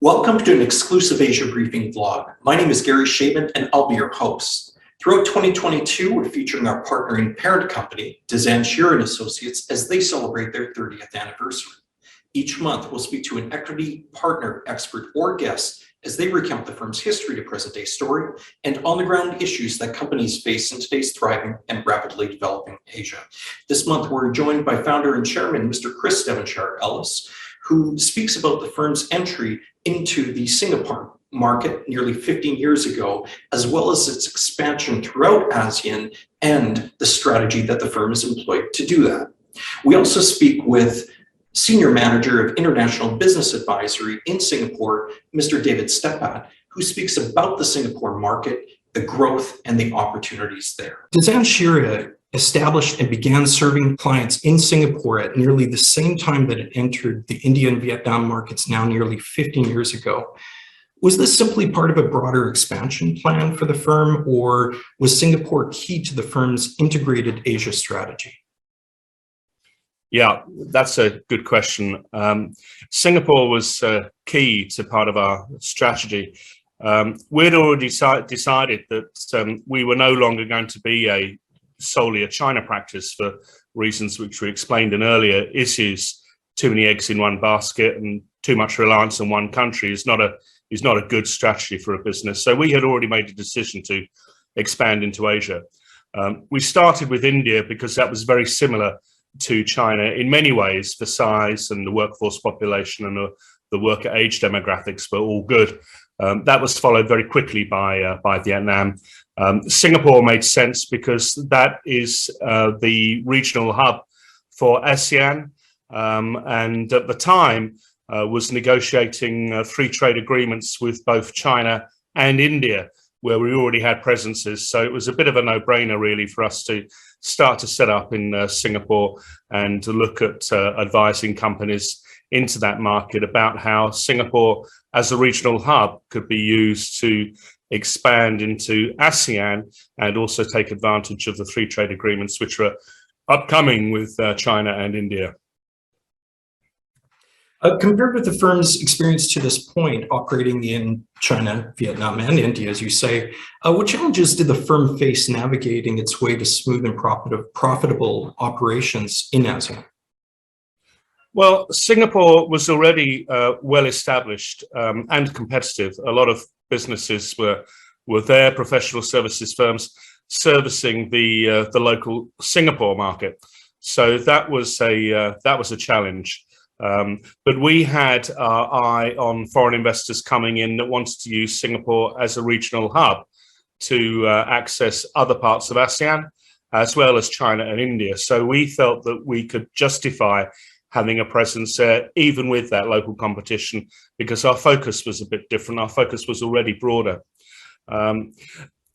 Welcome to an exclusive Asia Briefing vlog. My name is Gary Shaman and I'll be your host. Throughout 2022, we're featuring our partner and parent company, Dezan Shira Associates, as they celebrate their 30th anniversary. Each month, we'll speak to an equity partner, expert, or guest as they recount the firm's history to present-day story and on-the-ground issues that companies face in today's thriving and rapidly developing Asia. This month, we're joined by founder and chairman, Mr. Devonshire-Ellis, who speaks about the firm's entry into the Singapore market nearly 15 years ago, as well as its expansion throughout ASEAN and the strategy that the firm has employed to do that. We also speak with Senior Manager of International Business Advisory in Singapore, Mr. David Stepat, who speaks about the Singapore market, the growth, and the opportunities there. Dezan Shira established and began serving clients in Singapore at nearly the same time that it entered the India and Vietnam markets now nearly 15 years ago. Was this simply part of a broader expansion plan for the firm, or was Singapore key to the firm's integrated Asia strategy? Yeah, that's a good question. Singapore was key to part of our strategy. We'd already decided that we were no longer going to be solely a China practice for reasons which we explained in earlier issues. Too many eggs in one basket and too much reliance on one country is not a good strategy for a business. So we had already made a decision to expand into Asia. We started with India because that was very similar to China in many ways. The size and the workforce population and the worker age demographics were all good. That was followed very quickly by Vietnam. Singapore made sense because that is the regional hub for ASEAN, and at the time was negotiating free trade agreements with both China and India, where we already had presences. So it was a bit of a no-brainer really for us to start to set up in Singapore and to look at advising companies into that market about how Singapore as a regional hub could be used to expand into ASEAN and also take advantage of the free trade agreements which were upcoming with China and India. Compared with the firm's experience to this point, operating in China, Vietnam, and India, as you say, what challenges did the firm face navigating its way to smooth and profitable operations in ASEAN? Well, Singapore was already well established and competitive. A lot of businesses were there, professional services firms servicing the local Singapore market. So that was a challenge. But we had our eye on foreign investors coming in that wanted to use Singapore as a regional hub to access other parts of ASEAN, as well as China and India. So we felt that we could justify having a presence there, even with that local competition, because our focus was a bit different. Our focus was already broader. On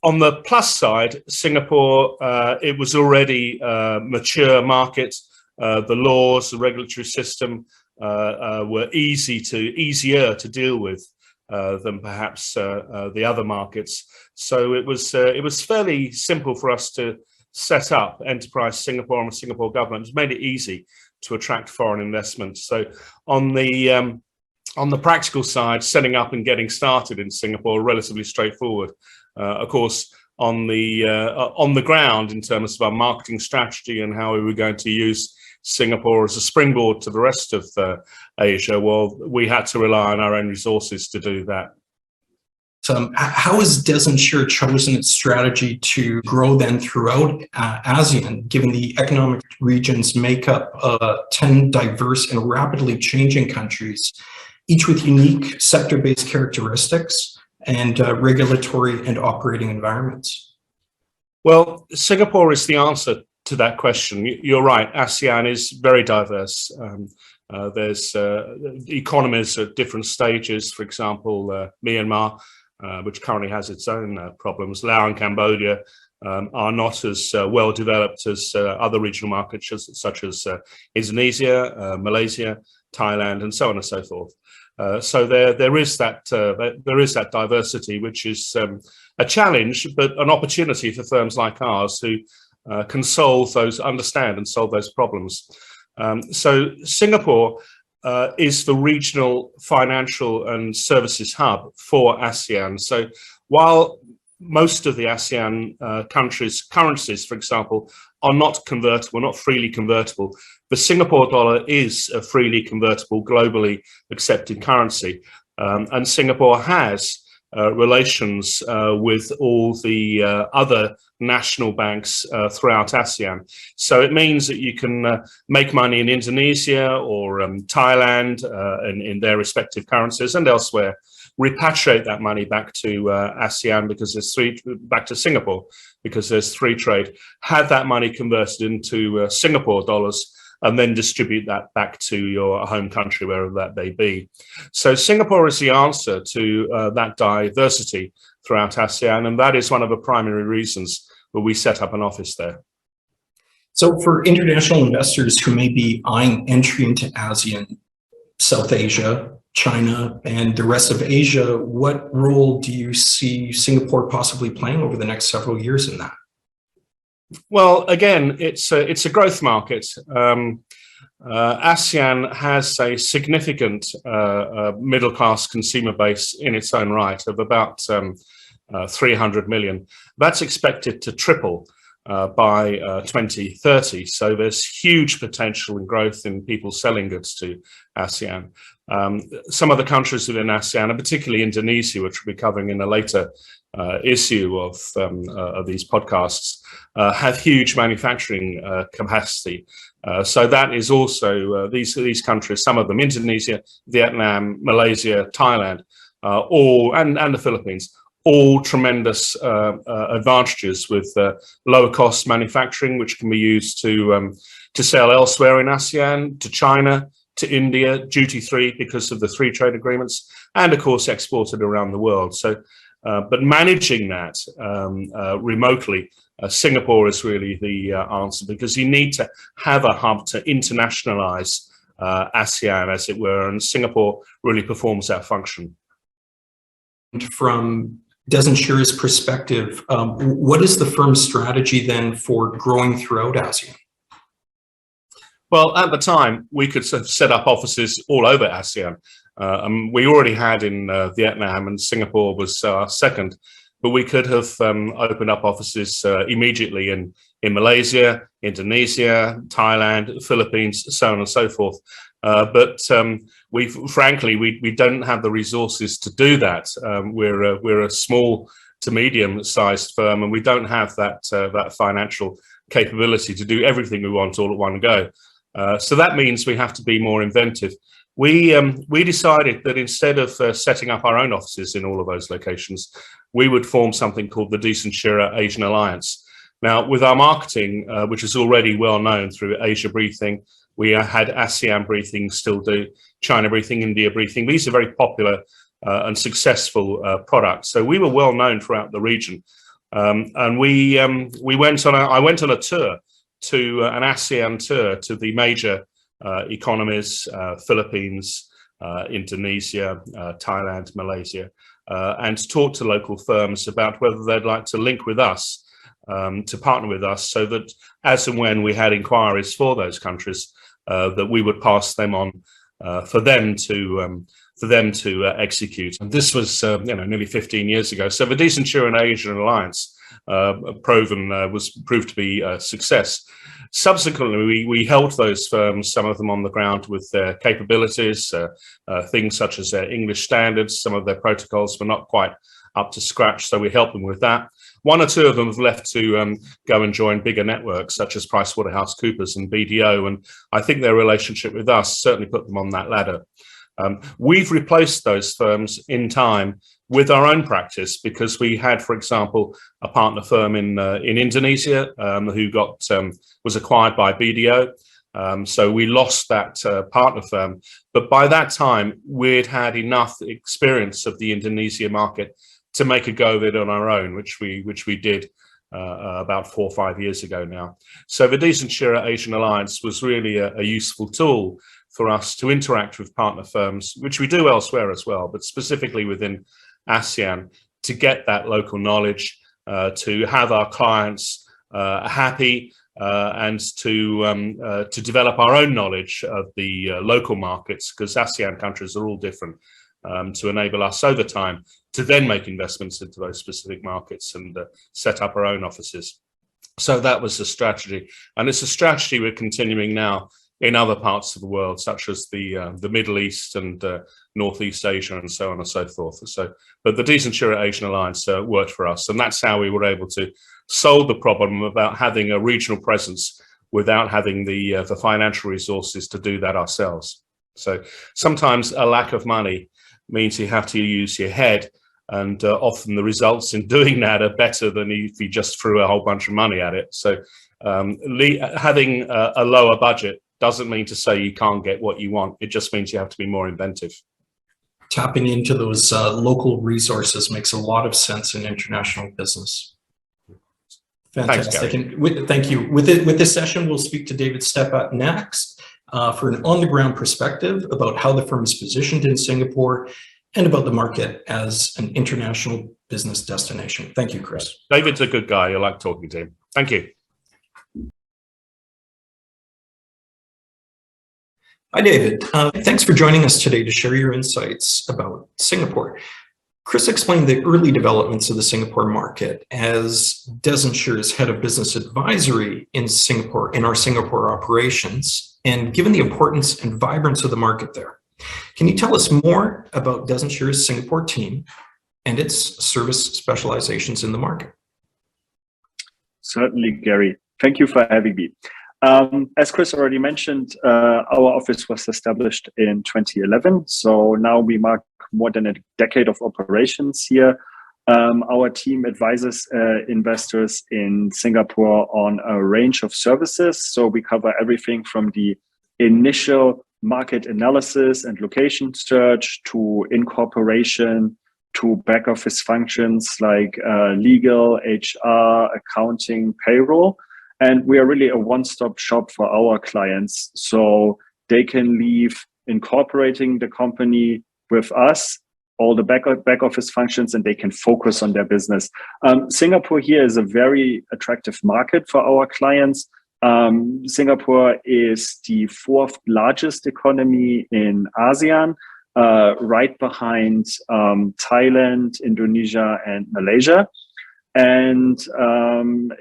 the plus side, Singapore, it was already a mature market. The laws, the regulatory system were easier to deal with than perhaps the other markets. So it was fairly simple for us to set up Enterprise Singapore, and the Singapore government has made it easy to attract foreign investments. So on the practical side, setting up and getting started in Singapore, relatively straightforward. Of course, on the ground, in terms of our marketing strategy and how we were going to use Singapore as a springboard to the rest of Asia, well, we had to rely on our own resources to do that. How has Dezan Shira chosen its strategy to grow then throughout ASEAN, given the economic region's makeup of 10 diverse and rapidly changing countries, each with unique sector-based characteristics and regulatory and operating environments? Well, Singapore is the answer to that question. You're right, ASEAN is very diverse. There's economies at different stages. For example, Myanmar, which currently has its own problems. Laos and Cambodia are not as well developed as other regional markets such as Indonesia, Malaysia, Thailand, and so on and so forth. So there is that diversity, which is a challenge, but an opportunity for firms like ours who can understand and solve those problems. So Singapore is the regional financial and services hub for ASEAN. So while most of the ASEAN countries' currencies, for example, are not convertible, not freely convertible, the Singapore dollar is a freely convertible, globally accepted currency. And Singapore has relations with all the other national banks throughout ASEAN. So it means that you can make money in Indonesia or Thailand in their respective currencies and elsewhere, repatriate that money back to ASEAN because there's back to Singapore because there's free trade, have that money converted into Singapore dollars, and then distribute that back to your home country, wherever that may be. So Singapore is the answer to that diversity throughout ASEAN, and that is one of the primary reasons that we set up an office there. So for international investors who may be eyeing entry into ASEAN, South Asia, China, and the rest of Asia, what role do you see Singapore possibly playing over the next several years in that? Well, again, it's a growth market. ASEAN has a significant middle-class consumer base in its own right of about 300 million. That's expected to triple by 2030. So there's huge potential and growth in people selling goods to ASEAN. Some of the countries within ASEAN, and particularly Indonesia, which we'll be covering in a later issue of these podcasts, have huge manufacturing capacity. So that is also these countries, some of them, Indonesia, Vietnam, Malaysia, Thailand, and the Philippines, all tremendous advantages with lower cost manufacturing, which can be used to sell elsewhere in ASEAN, to China, to India, duty-free because of the free trade agreements, and of course exported around the world. So, but managing that remotely, Singapore is really the answer, because you need to have a hub to internationalize ASEAN, as it were, and Singapore really performs that function. From Dezan Shira's perspective, what is the firm's strategy then for growing throughout ASEAN? Well, at the time, we could set up offices all over ASEAN. We already had in Vietnam, and Singapore was our second, but we could have opened up offices immediately in Malaysia, Indonesia, Thailand, Philippines, so on and so forth. But frankly, we don't have the resources to do that. We're a small to medium-sized firm, and we don't have that financial capability to do everything we want all at one go. So that means we have to be more inventive. We decided that instead of setting up our own offices in all of those locations, we would form something called the Dezan Shira ASEAN Alliance. Now, with our marketing, which is already well known through Asia Briefing, we had ASEAN Briefing, still do, China Briefing, India Briefing. These are very popular and successful products. So we were well known throughout the region. And I went on a tour to an ASEAN tour to the major economies, Philippines, Indonesia, Thailand, Malaysia, and talk to local firms about whether they'd like to link with us, to partner with us, so that as and when we had inquiries for those countries, that we would pass them on for them to execute. And this was nearly 15 years ago. So the Dezan Shira ASEAN Alliance proved to be a success. Subsequently, we helped those firms, some of them on the ground, with their capabilities, things such as their English standards. Some of their protocols were not quite up to scratch, so we helped them with that. One or two of them have left to go and join bigger networks such as PricewaterhouseCoopers and BDO, and I think their relationship with us certainly put them on that ladder. We've replaced those firms in time with our own practice, because we had, for example, a partner firm in Indonesia who was acquired by BDO. So we lost that partner firm, but by that time we'd had enough experience of the Indonesia market to make a go of it on our own, which we did about 4 or 5 years ago now. So the Dezan Shira ASEAN Alliance was really a useful tool for us to interact with partner firms, which we do elsewhere as well, but specifically within ASEAN, to get that local knowledge, to have our clients happy, and to develop our own knowledge of the local markets, because ASEAN countries are all different, to enable us over time to then make investments into those specific markets and set up our own offices. So that was the strategy, and it's a strategy we're continuing now in other parts of the world, such as the Middle East and Northeast Asia and so on and so forth. So, but the Dezan Shira ASEAN Alliance worked for us, and that's how we were able to solve the problem about having a regional presence without having the financial resources to do that ourselves. So sometimes a lack of money means you have to use your head, and often the results in doing that are better than if you just threw a whole bunch of money at it. So having a lower budget doesn't mean to say you can't get what you want. It just means you have to be more inventive. Tapping into those local resources makes a lot of sense in international business. Fantastic. Thanks, thank you. With this session, we'll speak to David Stepat next for an on-the-ground perspective about how the firm is positioned in Singapore and about the market as an international business destination. Thank you, Chris. David's a good guy. I like talking to him. Thank you. Hi, David. Thanks for joining us today to share your insights about Singapore. Chris explained the early developments of the Singapore market as Dezan Shira's head of business advisory in Singapore, in our Singapore operations, and given the importance and vibrance of the market there. Can you tell us more about Dezan Shira's Singapore team and its service specializations in the market? Certainly, Gary. Thank you for having me. As Chris already mentioned, our office was established in 2011. So now we mark more than a decade of operations here. Our team advises investors in Singapore on a range of services. So we cover everything from the initial market analysis and location search to incorporation to back office functions like legal, HR, accounting, payroll. And we are really a one-stop shop for our clients. So they can leave incorporating the company with us, all the back office functions, and they can focus on their business. Singapore here is a very attractive market for our clients. Singapore is the fourth largest economy in ASEAN, right behind Thailand, Indonesia, and Malaysia. And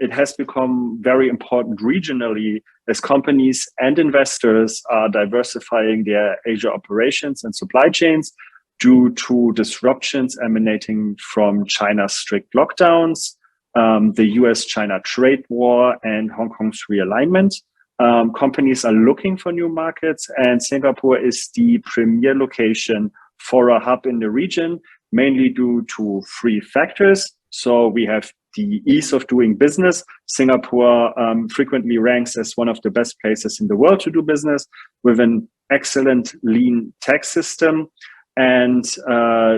it has become very important regionally as companies and investors are diversifying their Asia operations and supply chains due to disruptions emanating from China's strict lockdowns, the US-China trade war, and Hong Kong's realignment. Companies are looking for new markets, and Singapore is the premier location for a hub in the region, mainly due to three factors. So we have the ease of doing business. Singapore frequently ranks as one of the best places in the world to do business with an excellent lean tax system. And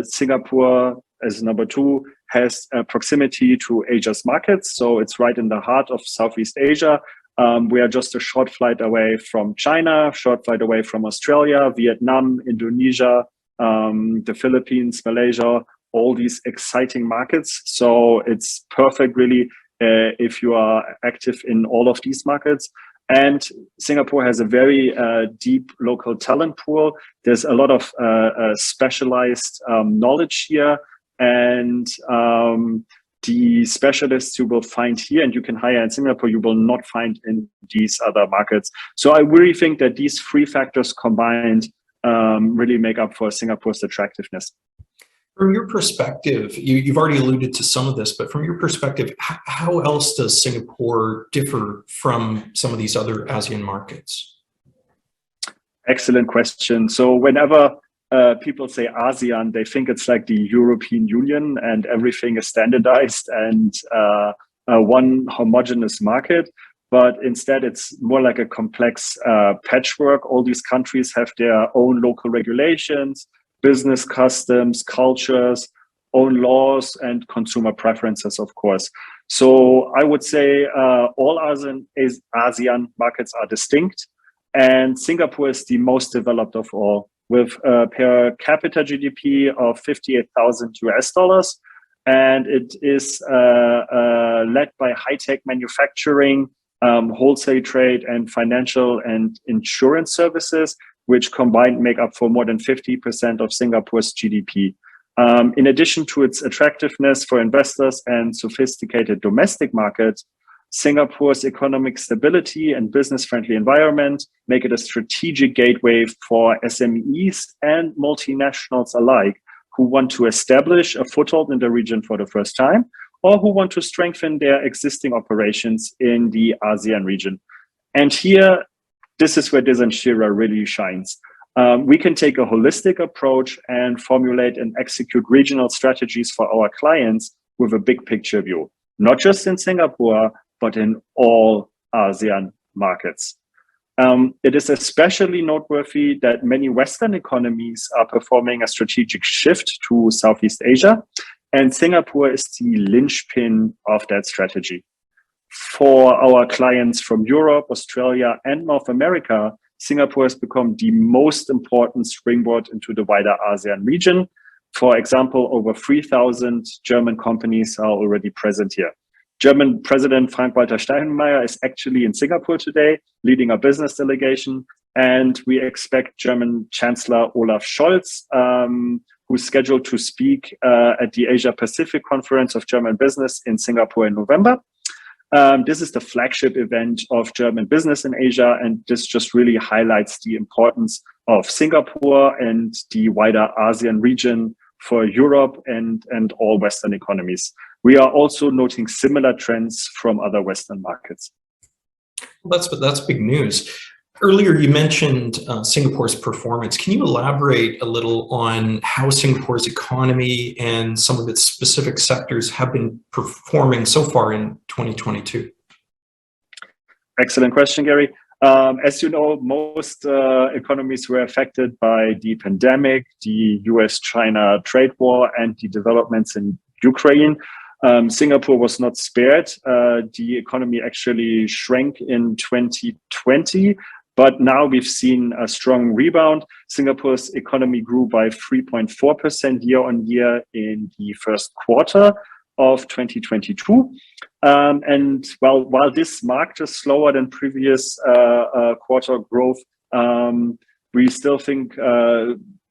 Singapore, as number two, has proximity to Asia's markets. So it's right in the heart of Southeast Asia. We are just a short flight away from China, short flight away from Australia, Vietnam, Indonesia, the Philippines, Malaysia, all these exciting markets. So it's perfect really if you are active in all of these markets. And Singapore has a very deep local talent pool. There's a lot of specialized knowledge here, and the specialists you will find here and you can hire in Singapore, you will not find in these other markets. So I really think that these three factors combined really make up for Singapore's attractiveness. From your perspective, you've already alluded to some of this, but from your perspective, how else does Singapore differ from some of these other ASEAN markets? Excellent question. So whenever people say ASEAN, they think it's like the European Union and everything is standardized and one homogeneous market. But instead, it's more like a complex patchwork. All these countries have their own local regulations, business customs, cultures, own laws, and consumer preferences, of course. So I would say all ASEAN markets are distinct, and Singapore is the most developed of all, with per capita GDP of $58,000, and it is led by high-tech manufacturing, wholesale trade, and financial and insurance services, which combined make up for more than 50% of Singapore's GDP. In addition to its attractiveness for investors and sophisticated domestic markets, Singapore's economic stability and business-friendly environment make it a strategic gateway for SMEs and multinationals alike who want to establish a foothold in the region for the first time, or who want to strengthen their existing operations in the ASEAN region. And here, this is where Dezan Shira really shines. We can take a holistic approach and formulate and execute regional strategies for our clients with a big picture view, not just in Singapore, but in all ASEAN markets. It is especially noteworthy that many Western economies are performing a strategic shift to Southeast Asia, and Singapore is the linchpin of that strategy. For our clients from Europe, Australia, and North America, Singapore has become the most important springboard into the wider ASEAN region. For example, over 3,000 German companies are already present here. German President Frank-Walter Steinmeier is actually in Singapore today, leading a business delegation. And we expect German Chancellor Olaf Scholz, who's scheduled to speak at the Asia Pacific Conference of German Business in Singapore in November. This is the flagship event of German business in Asia, and this just really highlights the importance of Singapore and the wider ASEAN region for Europe and all Western economies. We are also noting similar trends from other Western markets. That's big news. Earlier, you mentioned Singapore's performance. Can you elaborate a little on how Singapore's economy and some of its specific sectors have been performing so far in 2022? Excellent question, Gary. As you know, most economies were affected by the pandemic, the US-China trade war, and the developments in Ukraine. Singapore was not spared. The economy actually shrank in 2020. But now we've seen a strong rebound. Singapore's economy grew by 3.4% year on year in the first quarter of 2022. And while this marked a slower than previous quarter growth, we still think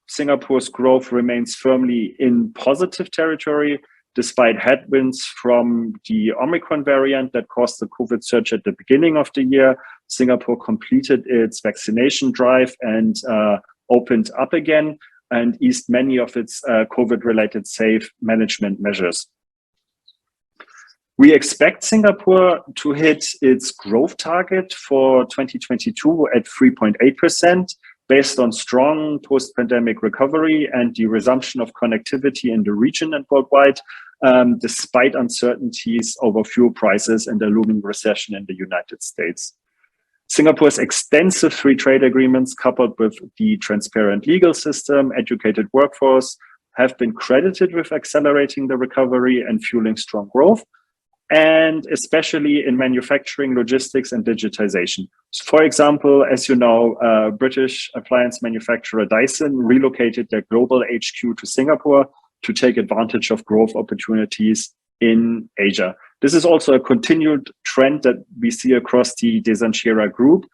Singapore's growth remains firmly in positive territory, despite headwinds from the Omicron variant that caused the COVID surge at the beginning of the year. Singapore completed its vaccination drive and opened up again and eased many of its COVID-related safe management measures. We expect Singapore to hit its growth target for 2022 at 3.8%, based on strong post-pandemic recovery and the resumption of connectivity in the region and worldwide, despite uncertainties over fuel prices and the looming recession in the United States. Singapore's extensive free trade agreements, coupled with the transparent legal system, educated workforce, have been credited with accelerating the recovery and fueling strong growth, and especially in manufacturing, logistics, and digitization. So for example, as you know, British appliance manufacturer Dyson relocated their global HQ to Singapore to take advantage of growth opportunities in Asia. This is also a continued trend that we see across the Dezan Shira group.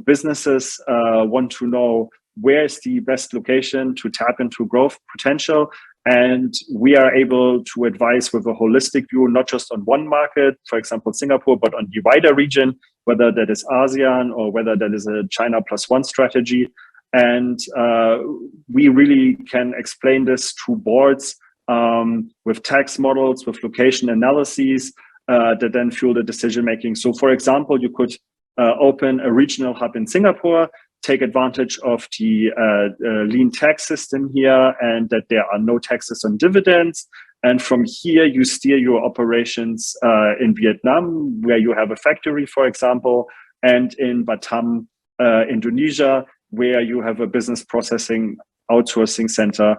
Businesses want to know where is the best location to tap into growth potential. And we are able to advise with a holistic view, not just on one market, for example, Singapore, but on the wider region, whether that is ASEAN or whether that is a China +1 strategy. And we really can explain this to boards with tax models, with location analyses that then fuel the decision making. So for example, you could open a regional hub in Singapore, take advantage of the lean tax system here and that there are no taxes on dividends. And from here, you steer your operations in Vietnam, where you have a factory, for example, and in Batam, Indonesia, where you have a business processing outsourcing center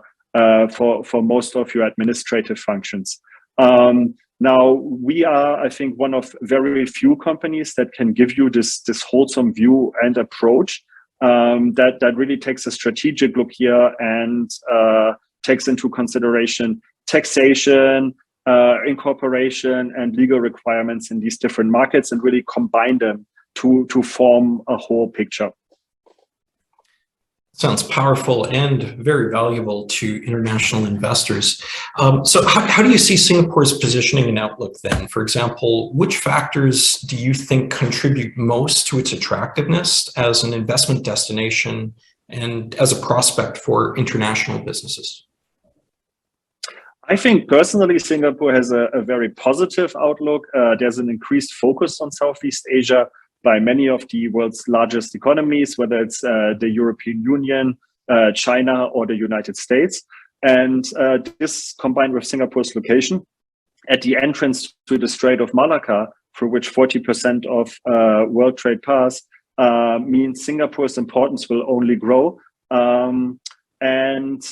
for most of your administrative functions. Now, we are, I think, one of very few companies that can give you this wholesome view and approach that really takes a strategic look here and takes into consideration taxation, incorporation and legal requirements in these different markets and really combine them to form a whole picture. Sounds powerful and very valuable to international investors. So how do you see Singapore's positioning and outlook then? For example, which factors do you think contribute most to its attractiveness as an investment destination and as a prospect for international businesses? I think personally, Singapore has a very positive outlook. There's an increased focus on Southeast Asia by many of the world's largest economies, whether it's the European Union, China, or the United States. And this combined with Singapore's location at the entrance to the Strait of Malacca, through which 40% of world trade pass, means Singapore's importance will only grow. And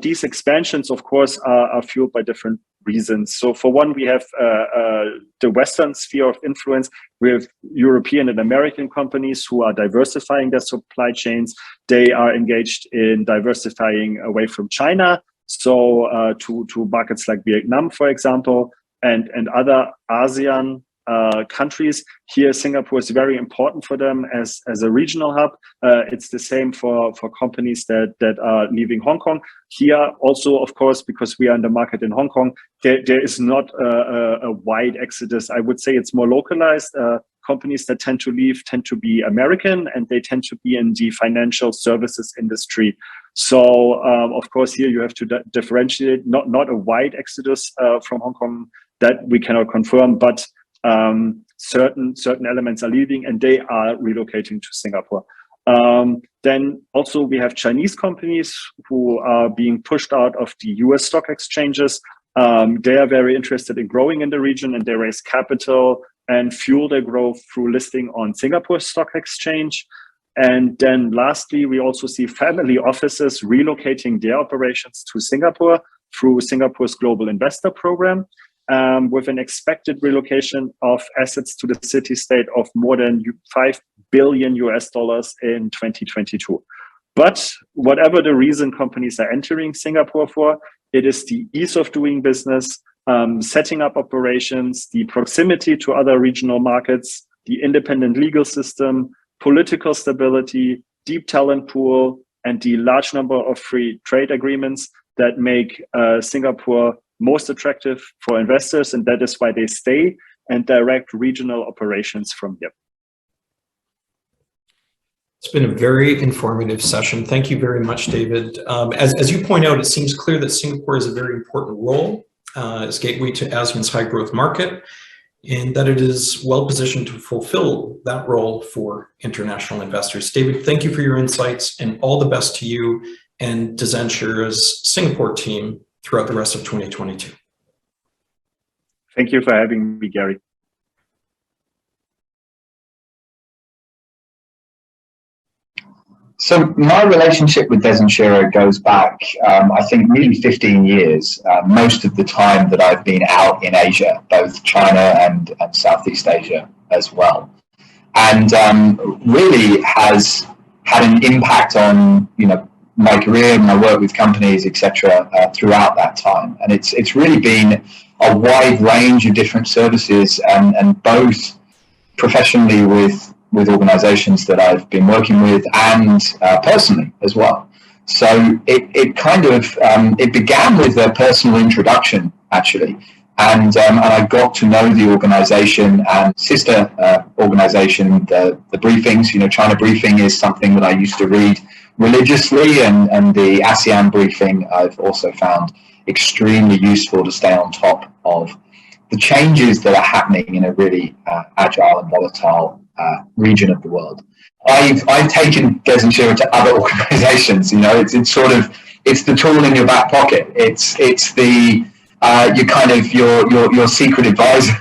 these expansions, of course, are fueled by different reasons. So for one, we have the Western sphere of influence. We have European and American companies who are diversifying their supply chains. They are engaged in diversifying away from China, so to markets like Vietnam, for example, and other ASEAN countries. Here, Singapore is very important for them as a regional hub. It's the same for companies that are leaving Hong Kong. Here also, of course, because we are in the market in Hong Kong, there is not a wide exodus. I would say it's more localized. Companies that tend to leave tend to be American, and they tend to be in the financial services industry. So, of course, here you have to differentiate, not a wide exodus from Hong Kong that we cannot confirm, but certain elements are leaving and they are relocating to Singapore. Then also we have Chinese companies who are being pushed out of the US stock exchanges. They are very interested in growing in the region, and they raise capital and fuel their growth through listing on Singapore Stock Exchange. And then lastly, we also see family offices relocating their operations to Singapore through Singapore's Global Investor Program. With an expected relocation of assets to the city-state of more than $5 billion in 2022. But whatever the reason companies are entering Singapore for, it is the ease of doing business, setting up operations, the proximity to other regional markets, the independent legal system, political stability, deep talent pool, and the large number of free trade agreements that make Singapore most attractive for investors, and that is why they stay and direct regional operations from here. It's been a very informative session. Thank you very much, David. As you point out, it seems clear that Singapore has a very important role as gateway to ASEAN's high growth market, and that it is well positioned to fulfill that role for international investors. David, thank you for your insights, and all the best to you and Dezan Shira's Singapore team throughout the rest of 2022. Thank you for having me, Gary. So my relationship with Dezan Shira goes back, I think, nearly 15 years, most of the time that I've been out in Asia, both China and Southeast Asia as well. And really has had an impact on, my career, my work with companies, etc., throughout that time. And it's really been a wide range of different services, and both professionally with organizations that I've been working with and personally as well. So it kind of it began with a personal introduction, actually. And I got to know the organization and sister organization, the briefings. China Briefing is something that I used to read religiously, and the ASEAN Briefing I've also found extremely useful to stay on top of the changes that are happening in a really agile and volatile region of the world. I've taken Dezan Shira to other organizations. It's the tool in your back pocket. It's the your secret advisor.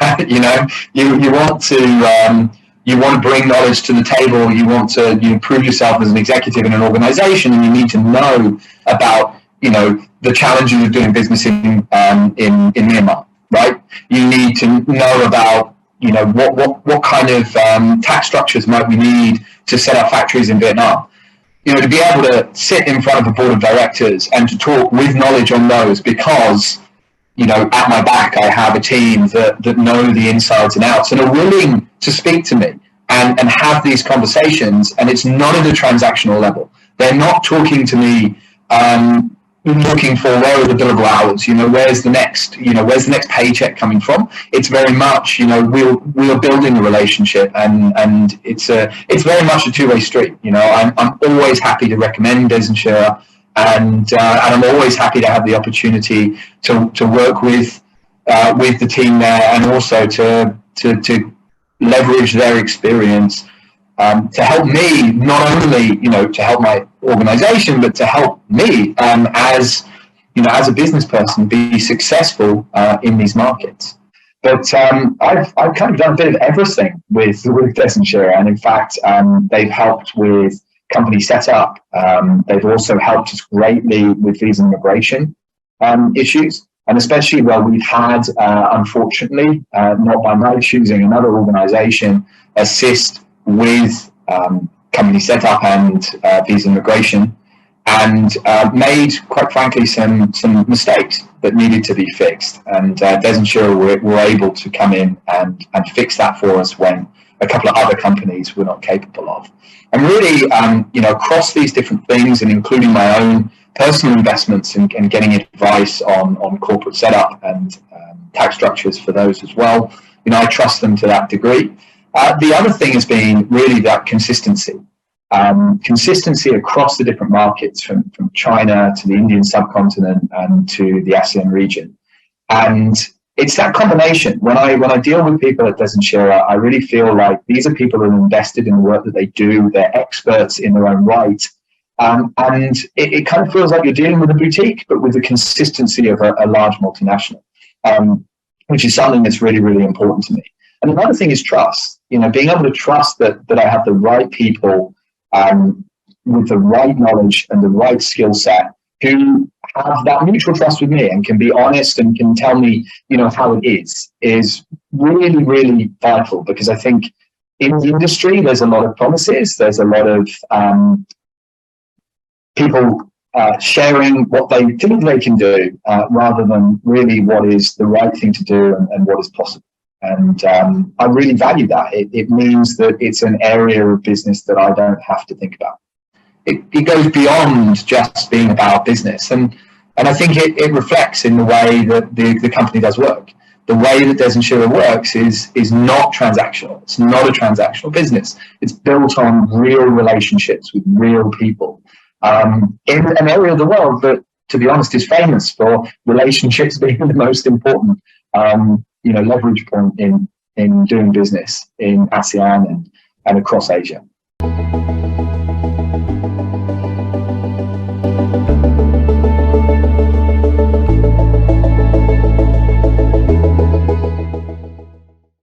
You want to bring knowledge to the table. You want to prove yourself as an executive in an organization, and you need to know about the challenges of doing business in Myanmar, right? You need to know about what kind of tax structures might we need to set up factories in Vietnam. To be able to sit in front of a board of directors and to talk with knowledge on those, because at my back, I have a team that know the insides and outs and are willing to speak to me and have these conversations. And it's not at a transactional level. They're not talking to me looking for where are the billable hours, where's the next paycheck coming from. It's very much, we're building a relationship, and it's very much a two-way street. I'm always happy to recommend Dezan Shira, and I'm always happy to have the opportunity to work with the team there, and also to leverage their experience to help me, not only to help my organization, but to help me as a business person be successful in these markets. But I've kind of done a bit of everything with Dezan Shira, and in fact they've helped with company setup. They've also helped us greatly with visa and immigration issues, and especially where we've had, unfortunately, not by my choosing, another organization assist with company setup and visa immigration, and made, quite frankly, some mistakes that needed to be fixed. And Dezan Shira were able to come in and fix that for us when a couple of other companies were not capable of. And really, across these different things, and including my own personal investments and getting advice on corporate setup and tax structures for those as well, I trust them to that degree. The other thing has been really that consistency. Consistency across the different markets, from China to the Indian subcontinent and to the ASEAN region. And it's that combination. When I deal with people at Dezan Shira, I really feel like these are people who are invested in the work that they do. They're experts in their own right. And it kind of feels like you're dealing with a boutique, but with the consistency of a large multinational, which is something that's really, really important to me. And another thing is trust. Being able to trust that I have the right people with the right knowledge and the right skill set, who have that mutual trust with me and can be honest and can tell me, how it is really, really vital. Because I think in the industry, there's a lot of promises. There's a lot of people sharing what they think they can do, rather than really what is the right thing to do and what is possible. And I really value that. It means that it's an area of business that I don't have to think about. It goes beyond just being about business. And I think it reflects in the way that the company does work. The way that Dezan Shira works is not transactional. It's not a transactional business. It's built on real relationships with real people in an area of the world that, to be honest, is famous for relationships being the most important leverage point in doing business in ASEAN and across Asia.